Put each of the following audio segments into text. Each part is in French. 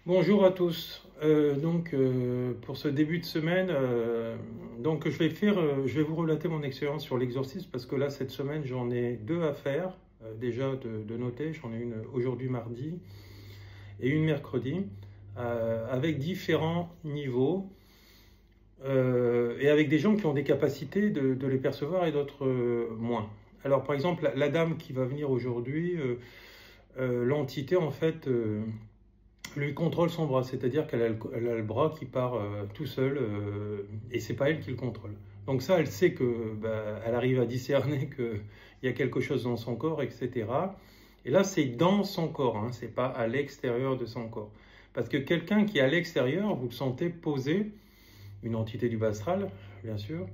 Bonjour à tous. Pour ce début de semaine, je vais vous relater mon expérience sur l'exorcisme parce que là cette semaine j'en ai deux à faire déjà de noter. J'en ai une aujourd'hui mardi et une mercredi avec différents niveaux et avec des gens qui ont des capacités de les percevoir et d'autres moins. Alors par exemple la dame qui va venir aujourd'hui, l'entité en fait lui contrôle son bras, c'est-à-dire elle a le bras qui part tout seul et c'est pas elle qui le contrôle. Donc ça, elle sait que, elle arrive à discerner qu'il y a quelque chose dans son corps, etc. Et là, c'est dans son corps, hein, c'est pas à l'extérieur de son corps. Parce que quelqu'un qui est à l'extérieur, vous le sentez posé, une entité du bas astral, bien sûr.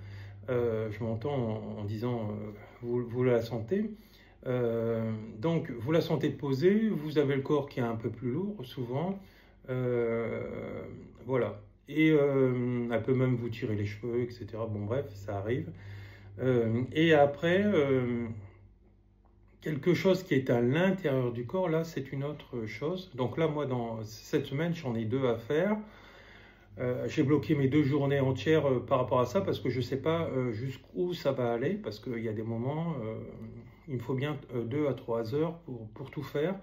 Je m'entends en disant, vous la sentez. Donc, vous la sentez posée, vous avez le corps qui est un peu plus lourd, souvent. Voilà. Et elle peut même vous tirer les cheveux, etc. Bon, bref, ça arrive. Et après, quelque chose qui est à l'intérieur du corps, là, c'est une autre chose. Donc là, moi, dans cette semaine, j'en ai deux à faire. J'ai bloqué mes 2 journées entières par rapport à ça parce que je ne sais pas jusqu'où ça va aller, parce qu'il y a des moments, il me faut bien 2 à 3 heures pour tout faire.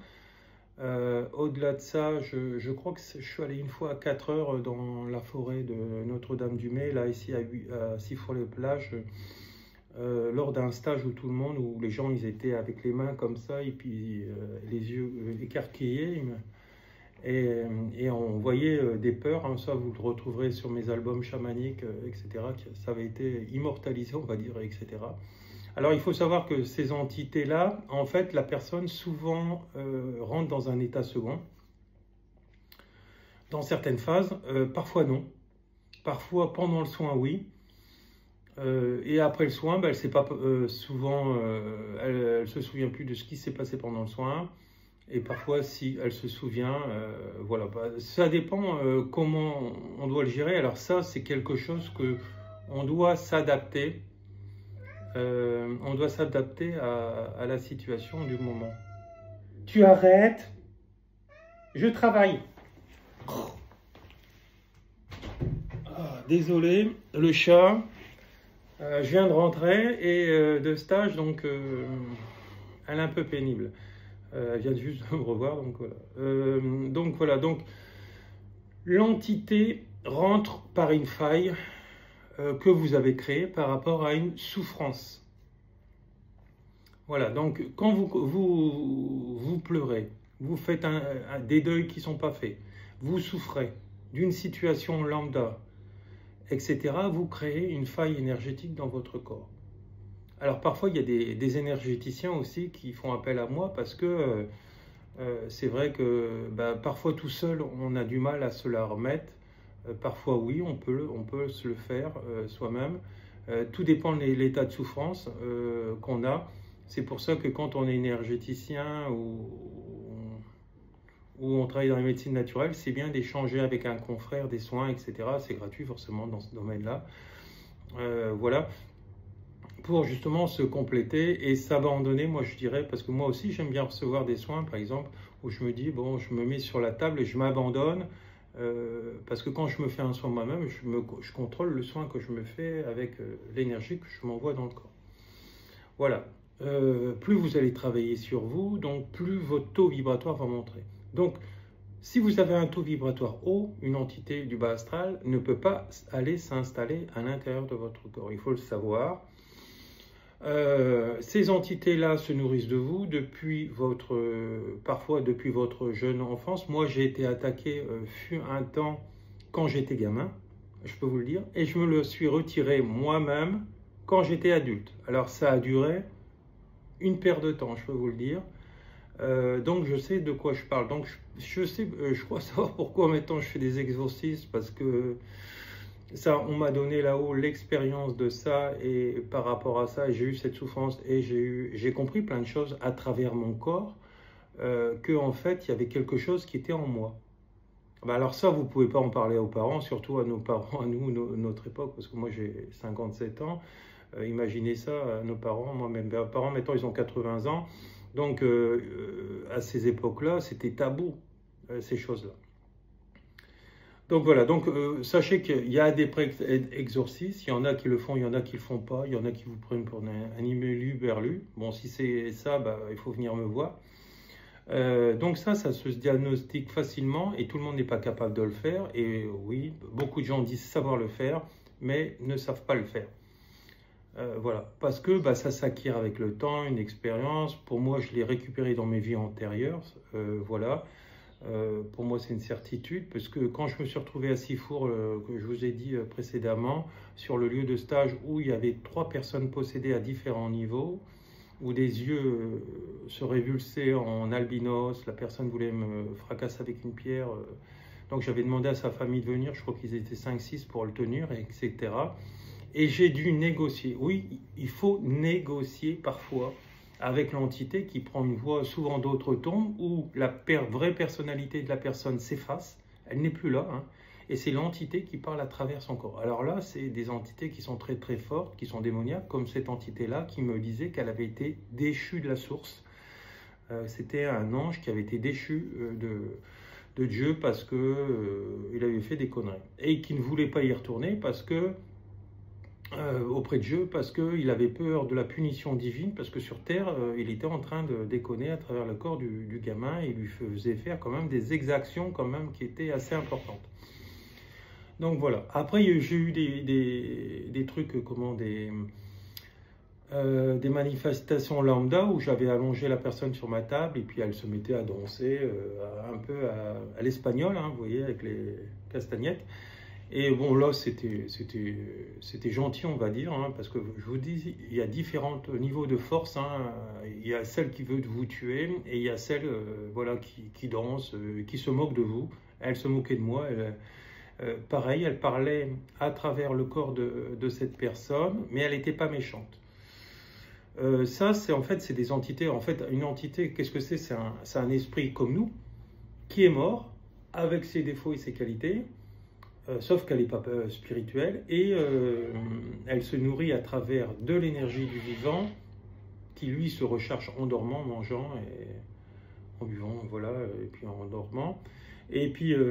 Au-delà de ça, je crois que je suis allé une fois à 4 heures dans la forêt de Notre-Dame-du-Mai, là ici à Sifour-les-Plages, lors d'un stage où les gens ils étaient avec les mains comme ça et puis les yeux écarquillés. Et on voyait des peurs, hein, ça vous le retrouverez sur mes albums chamaniques, etc. Ça avait été immortalisé, on va dire, etc. Alors il faut savoir que ces entités-là, en fait, la personne souvent rentre dans un état second, dans certaines phases, parfois non. Parfois pendant le soin, oui. Et après le soin, elle sait pas, souvent, elle se souvient plus de ce qui s'est passé pendant le soin. Et parfois, si elle se souvient, voilà. Ça dépend comment on doit le gérer. Alors ça, c'est quelque chose que on doit s'adapter. On doit s'adapter à la situation du moment. Tu arrêtes. Je travaille. Désolé, le chat. Je viens de rentrer et de stage, donc elle est un peu pénible. Elle vient juste de me revoir, donc voilà. Donc l'entité rentre par une faille que vous avez créée par rapport à une souffrance. Voilà, donc quand vous pleurez, vous faites des deuils qui ne sont pas faits, vous souffrez d'une situation lambda, etc., vous créez une faille énergétique dans votre corps. Alors parfois, il y a des énergéticiens aussi qui font appel à moi parce que c'est vrai que parfois tout seul, on a du mal à se la remettre. Parfois oui, on peut se le faire soi-même. Tout dépend de l'état de souffrance qu'on a. C'est pour ça que quand on est énergéticien ou on travaille dans les médecines naturelles, c'est bien d'échanger avec un confrère des soins, etc. C'est gratuit forcément dans ce domaine-là. Voilà. Pour justement se compléter et s'abandonner, moi je dirais, parce que moi aussi j'aime bien recevoir des soins, par exemple, où je me dis, bon, je me mets sur la table et je m'abandonne, parce que quand je me fais un soin moi-même, je contrôle le soin que je me fais avec l'énergie que je m'envoie dans le corps. Voilà. Plus vous allez travailler sur vous, donc plus votre taux vibratoire va monter. Donc, si vous avez un taux vibratoire haut, une entité du bas astral ne peut pas aller s'installer à l'intérieur de votre corps. Il faut le savoir. Ces entités-là se nourrissent de vous parfois depuis votre jeune enfance. Moi, j'ai été attaqué fut un temps quand j'étais gamin, je peux vous le dire, et je me le suis retiré moi-même quand j'étais adulte. Alors, ça a duré une paire de temps, je peux vous le dire. Donc, je sais de quoi je parle. Donc, je crois savoir pourquoi maintenant je fais des exorcismes, parce que ça, on m'a donné là-haut l'expérience de ça, et par rapport à ça, j'ai eu cette souffrance et j'ai compris plein de choses à travers mon corps, que en fait, il y avait quelque chose qui était en moi. Alors ça, vous ne pouvez pas en parler aux parents, surtout à nos parents, à nous, notre époque, parce que moi j'ai 57 ans. Imaginez ça à nos parents, moi-même. Mes parents, maintenant, ils ont 80 ans. Donc, à ces époques-là, c'était tabou, ces choses-là. Donc voilà, donc sachez qu'il y a des pré-exorcismes, il y en a qui le font, il y en a qui le font pas, il y en a qui vous prennent pour un berlu. Bon, si c'est ça, bah, il faut venir me voir. Donc ça se diagnostique facilement et tout le monde n'est pas capable de le faire. Et oui, beaucoup de gens disent savoir le faire, mais ne savent pas le faire. Voilà, parce que bah, ça s'acquiert avec le temps, une expérience. Pour moi, je l'ai récupéré dans mes vies antérieures. Voilà. Pour moi, c'est une certitude, parce que quand je me suis retrouvé à Sifour, que je vous ai dit précédemment, sur le lieu de stage où il y avait 3 personnes possédées à différents niveaux, où des yeux se révulsaient en albinos, la personne voulait me fracasser avec une pierre, donc j'avais demandé à sa famille de venir, je crois qu'ils étaient 5-6 pour le tenir, etc. Et j'ai dû négocier. Oui, il faut négocier parfois avec l'entité qui prend une voix souvent d'autres tons, où la vraie personnalité de la personne s'efface, elle n'est plus là, hein, et c'est l'entité qui parle à travers son corps. Alors là, c'est des entités qui sont très très fortes, qui sont démoniaques, comme cette entité-là qui me disait qu'elle avait été déchue de la source. C'était un ange qui avait été déchu de Dieu parce qu'il avait fait des conneries, et qui ne voulait pas y retourner parce que auprès de Dieu, parce qu'il avait peur de la punition divine, parce que sur Terre, il était en train de déconner à travers le corps du gamin, et il lui faisait faire quand même des exactions quand même qui étaient assez importantes. Donc voilà. Après, j'ai eu des trucs, comment, des manifestations lambda où j'avais allongé la personne sur ma table et puis elle se mettait à danser un peu à l'espagnol, hein, vous voyez, avec les castagnettes. Et bon, là, c'était gentil, on va dire, hein, parce que je vous dis, il y a différents niveaux de force. Hein. Il y a celle qui veut vous tuer, et il y a celle voilà, qui danse, qui se moque de vous. Elle se moquait de moi. Pareil, elle parlait à travers le corps de cette personne, mais elle n'était pas méchante. Ça, en fait, c'est des entités. En fait, une entité, qu'est-ce que c'est? C'est un esprit comme nous, qui est mort, avec ses défauts et ses qualités. Sauf qu'elle n'est pas spirituelle, et elle se nourrit à travers de l'énergie du vivant, qui lui se recharge en dormant, en mangeant, et en buvant, voilà, et puis en dormant. Et puis, elle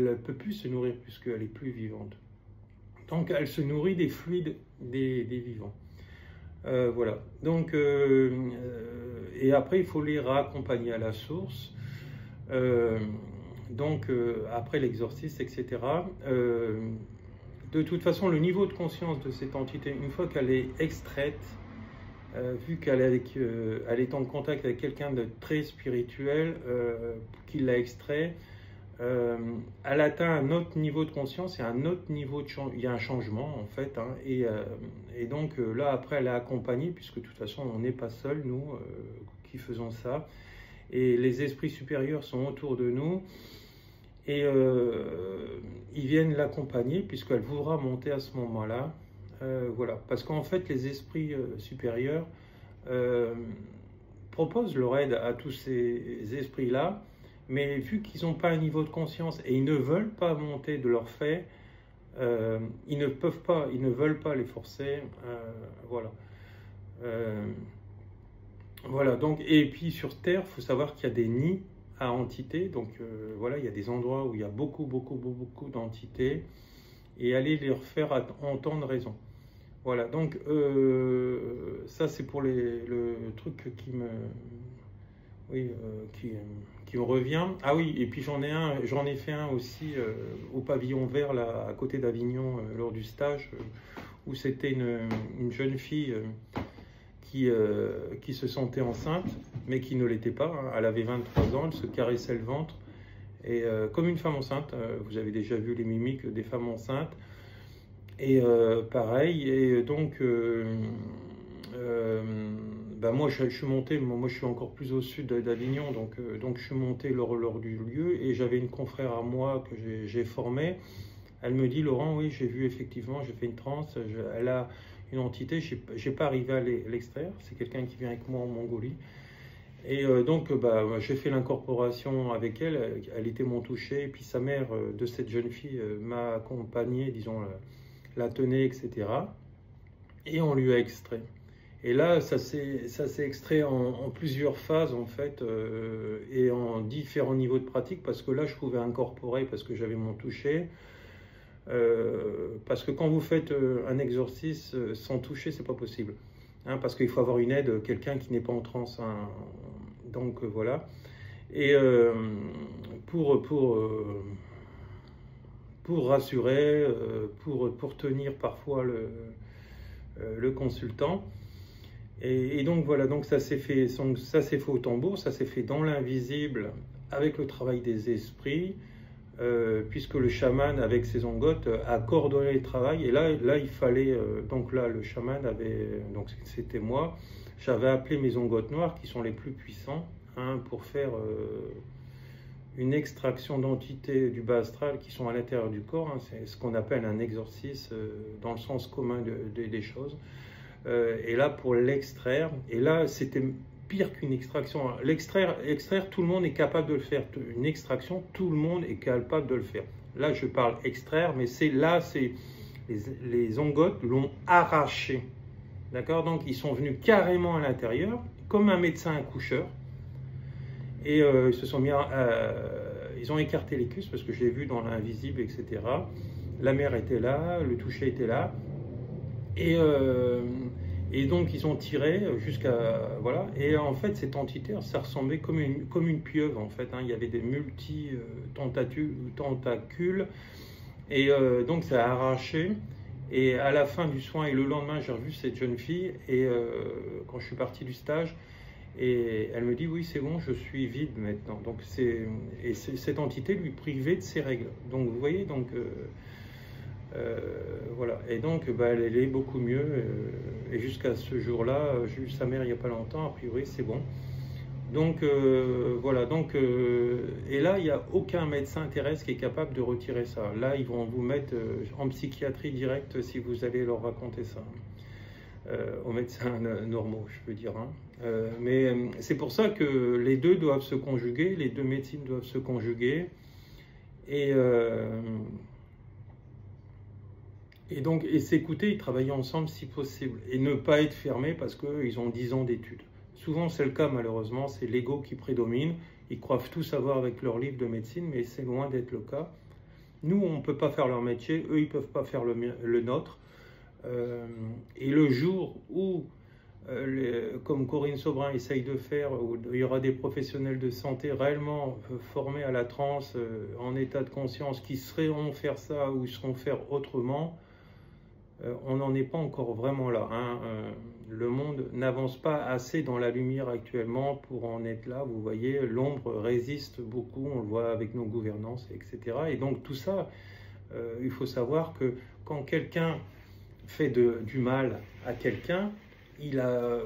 ne peut plus se nourrir puisqu'elle est plus vivante. Donc elle se nourrit des fluides des vivants. Voilà. Donc, et après, il faut les raccompagner à la source. Donc, après l'exorcisme, etc. De toute façon, le niveau de conscience de cette entité, une fois qu'elle est extraite, vu qu'elle est en contact avec quelqu'un de très spirituel, qui l'a extrait, elle atteint un autre niveau de conscience et un autre niveau de il y a un changement, en fait. Hein, et donc, là, après, elle est accompagnée, puisque de toute façon, on n'est pas seuls, nous, qui faisons ça. Et les esprits supérieurs sont autour de nous. Et ils viennent l'accompagner, puisqu'elle voudra monter à ce moment-là. Voilà. Parce qu'en fait, les esprits supérieurs proposent leur aide à tous ces esprits-là, mais vu qu'ils n'ont pas un niveau de conscience et ils ne veulent pas monter de leur fait, ils ne peuvent pas, ils ne veulent pas les forcer. Voilà. Voilà. Donc, et puis sur Terre, il faut savoir qu'il y a des nids à entités, donc voilà, il y a des endroits où il y a beaucoup d'entités, et aller leur faire entendre raison. Voilà, donc ça c'est pour le truc qui me, oui, qui me revient. Ah oui, et puis j'en ai fait un aussi au pavillon vert là, à côté d'Avignon lors du stage, où c'était une jeune fille qui se sentait enceinte, mais qui ne l'était pas. Hein. Elle avait 23 ans, elle se caressait le ventre, et comme une femme enceinte. Vous avez déjà vu les mimiques des femmes enceintes. Et pareil, et donc, ben moi je suis monté, moi je suis encore plus au sud d'Avignon, donc je suis monté lors du lieu, et j'avais une confrère à moi que j'ai formée. Elle me dit, Laurent, oui, j'ai vu effectivement, j'ai fait une transe, elle a une entité, j'ai pas arrivé à l'extraire, c'est quelqu'un qui vient avec moi en Mongolie. Et donc, bah, j'ai fait l'incorporation avec elle, elle était mon toucher, et puis sa mère de cette jeune fille m'a accompagné, disons, la tenait, etc. Et on lui a extrait. Et là, ça s'est extrait en plusieurs phases, en fait, et dans différents niveaux de pratique, parce que là, je pouvais incorporer, parce que j'avais mon toucher. Parce que quand vous faites un exorcisme sans toucher, c'est pas possible. Hein, parce qu'il faut avoir une aide, quelqu'un qui n'est pas en transe. Hein. Donc voilà. Et pour rassurer, pour tenir parfois le consultant. Et donc voilà, donc ça s'est fait au tambour, ça s'est fait dans l'invisible avec le travail des esprits, puisque le chaman avec ses ongotes a coordonné le travail. Et là il fallait, donc là le chaman avait, donc c'était moi, j'avais appelé mes ongotes noirs qui sont les plus puissants, hein, pour faire une extraction d'entités du bas astral qui sont à l'intérieur du corps. Hein, c'est ce qu'on appelle un exorcisme dans le sens commun des choses. Et là, pour l'extraire, et là, c'était pire qu'une extraction. Extraire, tout le monde est capable de le faire. Une extraction, tout le monde est capable de le faire. Là, je parle extraire, mais les ongotes l'ont arraché. D'accord? Donc, ils sont venus carrément à l'intérieur, comme un médecin accoucheur. Et ils se sont mis ils ont écarté les cuisses, parce que je l'ai vu dans l'invisible, etc. La mère était là, le toucher était là. Et donc ils ont tiré jusqu'à, voilà, et en fait cette entité, ça ressemblait comme une pieuvre en fait, hein. Il y avait des tentacules, et donc ça a arraché. Et à la fin du soin et le lendemain, j'ai revu cette jeune fille, et quand je suis parti du stage, et elle me dit oui, c'est bon, je suis vide maintenant. Donc cette entité lui privait de ses règles. Donc vous voyez, donc voilà, et donc elle est beaucoup mieux, et jusqu'à ce jour-là, j'ai eu sa mère il n'y a pas longtemps, a priori c'est bon. Donc voilà, donc et là il n'y a aucun médecin terrestre qui est capable de retirer ça. Là ils vont vous mettre en psychiatrie directe si vous allez leur raconter ça, aux médecins normaux, je peux dire, hein. Mais c'est pour ça que les deux doivent se conjuguer, les deux médecines doivent se conjuguer, et donc, s'écouter, ils travailler ensemble si possible, et ne pas être fermés parce qu'ils ont 10 ans d'études. Souvent, c'est le cas, malheureusement, c'est l'ego qui prédomine. Ils croient tout savoir avec leur livre de médecine, mais c'est loin d'être le cas. Nous, on ne peut pas faire leur métier, eux, ils ne peuvent pas faire le nôtre. Et le jour où, comme Corinne Sobrin essaye de faire, où il y aura des professionnels de santé réellement formés à la transe, en état de conscience, qui seront faire ça ou seront faire autrement, on n'en est pas encore vraiment là, hein. Le monde n'avance pas assez dans la lumière actuellement pour en être là. Vous voyez, l'ombre résiste beaucoup, on le voit avec nos gouvernances, etc. Et donc tout ça, il faut savoir que quand quelqu'un fait du mal à quelqu'un,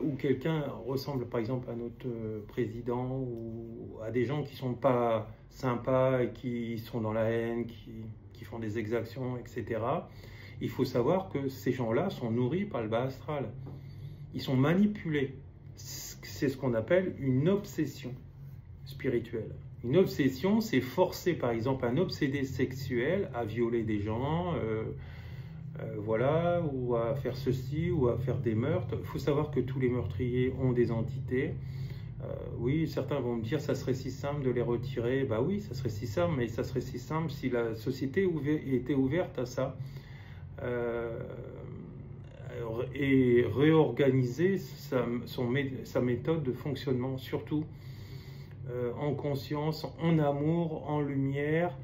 ou quelqu'un ressemble par exemple à notre président, ou à des gens qui ne sont pas sympas et qui sont dans la haine, qui font des exactions, etc., il faut savoir que ces gens-là sont nourris par le bas astral. Ils sont manipulés. C'est ce qu'on appelle une obsession spirituelle. Une obsession, c'est forcer par exemple un obsédé sexuel à violer des gens, voilà, ou à faire ceci, ou à faire des meurtres. Il faut savoir que tous les meurtriers ont des entités. Oui, certains vont me dire ça serait si simple de les retirer. Bah oui, ça serait si simple, mais ça serait si simple si la société était ouverte à ça. Et réorganiser sa méthode de fonctionnement, surtout en conscience, en amour, en lumière,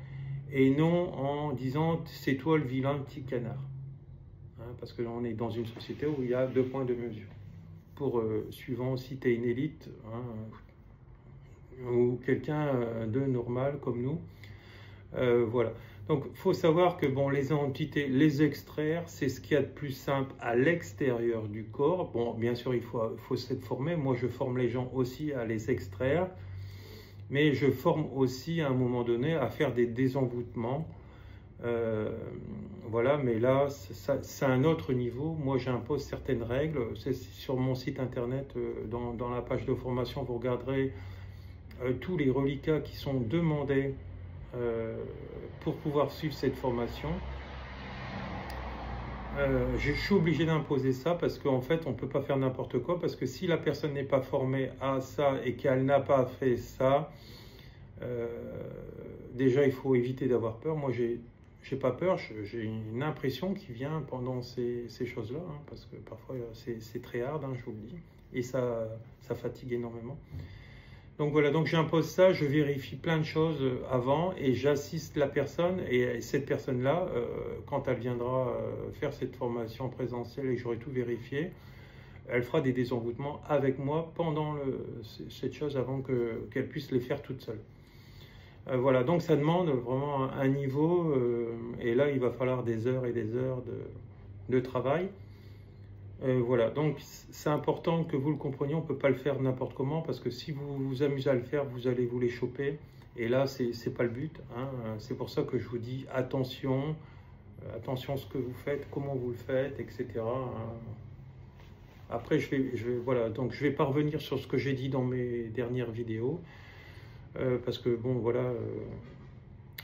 et non en disant c'est toi le vilain petit canard, hein, parce que là on est dans une société où il y a 2 points de mesure pour suivant si tu es une élite, hein, ou quelqu'un de normal comme nous, voilà. Donc, il faut savoir que bon, les entités, les extraire, c'est ce qu'il y a de plus simple à l'extérieur du corps. Bon, bien sûr, il faut s'être formé. Moi, je forme les gens aussi à les extraire. Mais je forme aussi, à un moment donné, à faire des désenvoûtements. Voilà, mais là, c'est un autre niveau. Moi, j'impose certaines règles. C'est sur mon site internet, dans la page de formation, vous regarderez tous les reliquats qui sont demandés pour pouvoir suivre cette formation. Je suis obligé d'imposer ça parce qu'en fait on ne peut pas faire n'importe quoi, parce que si la personne n'est pas formée à ça et qu'elle n'a pas fait ça, Déjà, il faut éviter d'avoir peur. Moi, j'ai pas peur, j'ai une impression qui vient pendant ces choses-là, hein, parce que parfois c'est très hard, hein, je vous le dis, et ça fatigue énormément. Donc voilà, donc j'impose ça, je vérifie plein de choses avant et j'assiste la personne, et cette personne-là, quand elle viendra faire cette formation présentielle et que j'aurai tout vérifié, elle fera des désenvoûtements avec moi pendant cette chose avant qu'elle puisse les faire toute seule. Voilà, donc ça demande vraiment un niveau, et là il va falloir des heures et des heures de travail. Voilà, donc c'est important que vous le compreniez, on ne peut pas le faire n'importe comment, parce que si vous vous amusez à le faire, vous allez vous les choper, et là c'est pas le but, hein. C'est pour ça que je vous dis attention, attention à ce que vous faites, comment vous le faites, etc. Après voilà, donc je vais pas revenir sur ce que j'ai dit dans mes dernières vidéos, parce que bon voilà,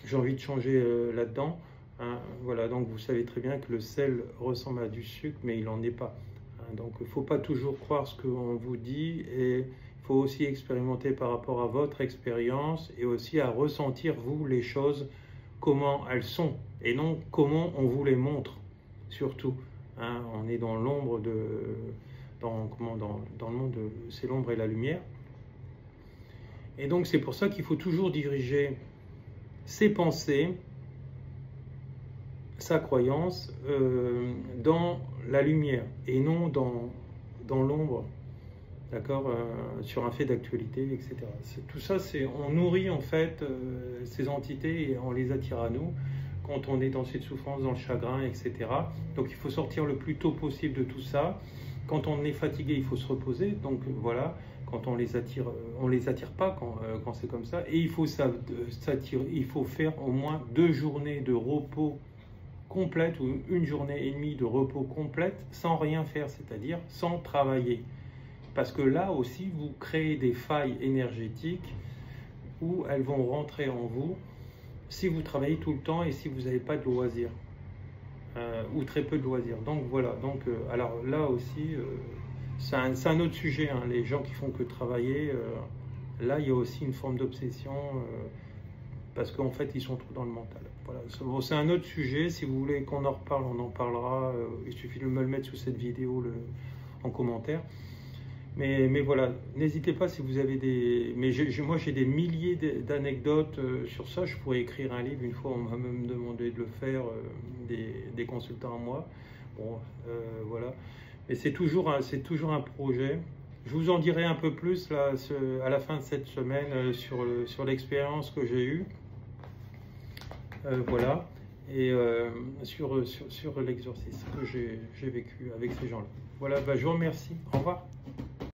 j'ai envie de changer là-dedans, hein. Voilà, donc vous savez très bien que le sel ressemble à du sucre, mais il n'en est pas, hein. Donc il ne faut pas toujours croire ce qu'on vous dit, et il faut aussi expérimenter par rapport à votre expérience, et aussi à ressentir vous les choses, comment elles sont, et non comment on vous les montre, surtout, hein. On est dans l'ombre dans le monde, c'est l'ombre et la lumière. Et donc c'est pour ça qu'il faut toujours diriger ses pensées, sa croyance dans la lumière et non dans l'ombre, d'accord, sur un fait d'actualité, etc. Tout ça, on nourrit en fait ces entités et on les attire à nous quand on est dans cette souffrance, dans le chagrin, etc. Donc il faut sortir le plus tôt possible de tout ça. Quand on est fatigué, il faut se reposer. Donc voilà, quand on les attire pas quand c'est comme ça. Et il faut il faut faire au moins 2 journées de repos complète, ou 1 journée et demie de repos complète sans rien faire, c'est-à-dire sans travailler. Parce que là aussi, vous créez des failles énergétiques où elles vont rentrer en vous si vous travaillez tout le temps et si vous n'avez pas de loisirs, ou très peu de loisirs. Donc voilà, donc alors là aussi, c'est un autre sujet, hein, les gens qui font que travailler, là il y a aussi une forme d'obsession, parce qu'en fait ils sont trop dans le mental. Voilà, c'est un autre sujet, si vous voulez qu'on en reparle, on en parlera, il suffit de me le mettre sous cette vidéo en commentaire. Mais voilà, n'hésitez pas si vous avez des... Mais moi j'ai des milliers d'anecdotes sur ça, je pourrais écrire un livre, une fois on m'a même demandé de le faire, des consultants à moi. Bon, voilà, mais c'est toujours un projet. Je vous en dirai un peu plus là, à la fin de cette semaine sur l'expérience que j'ai eue. Voilà, et sur l'exorcisme que j'ai vécu avec ces gens-là. Voilà, bah, je vous remercie. Au revoir.